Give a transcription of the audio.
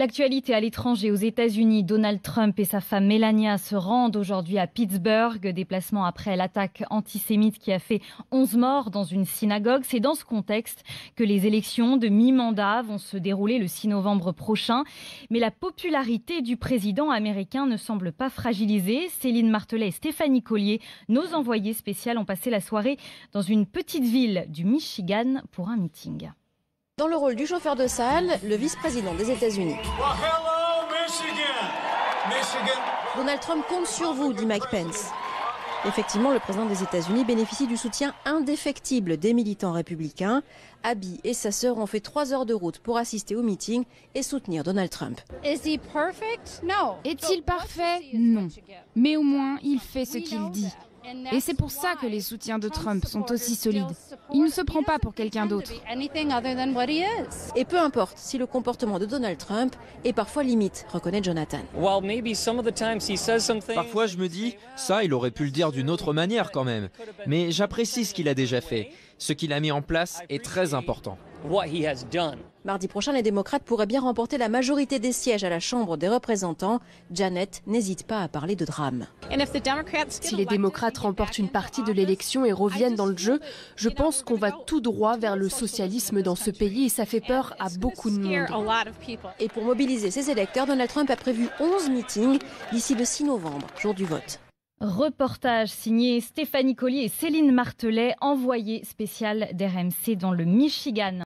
L'actualité à l'étranger, aux États-Unis, Donald Trump et sa femme Melania se rendent aujourd'hui à Pittsburgh, déplacement après l'attaque antisémite qui a fait 11 morts dans une synagogue. C'est dans ce contexte que les élections de mi-mandat vont se dérouler le 6 novembre prochain. Mais la popularité du président américain ne semble pas fragilisée. Céline Martelet et Stéphanie Collier, nos envoyées spéciales, ont passé la soirée dans une petite ville du Michigan pour un meeting. Dans le rôle du chauffeur de salle, le vice-président des États-Unis. Donald Trump compte sur vous, dit Mike Pence. Effectivement, le président des États-Unis bénéficie du soutien indéfectible des militants républicains. Abby et sa sœur ont fait 3 heures de route pour assister au meeting et soutenir Donald Trump. Est-il parfait? Non. Mais au moins, il fait ce qu'il dit. Et c'est pour ça que les soutiens de Trump sont aussi solides. Il ne se prend pas pour quelqu'un d'autre. Et peu importe si le comportement de Donald Trump est parfois limite, reconnaît Jonathan. Parfois je me dis, ça il aurait pu le dire d'une autre manière quand même. Mais j'apprécie ce qu'il a déjà fait. Ce qu'il a mis en place est très important. Mardi prochain, les démocrates pourraient bien remporter la majorité des sièges à la Chambre des représentants. Janet n'hésite pas à parler de drame. Si les démocrates remportent une partie de l'élection et reviennent dans le jeu, je pense qu'on va tout droit vers le socialisme dans ce pays et ça fait peur à beaucoup de monde. Et pour mobiliser ses électeurs, Donald Trump a prévu 11 meetings d'ici le 6 novembre, jour du vote. Reportage signé Stéphanie Collier et Céline Martelet, envoyées spéciales d'RMC dans le Michigan.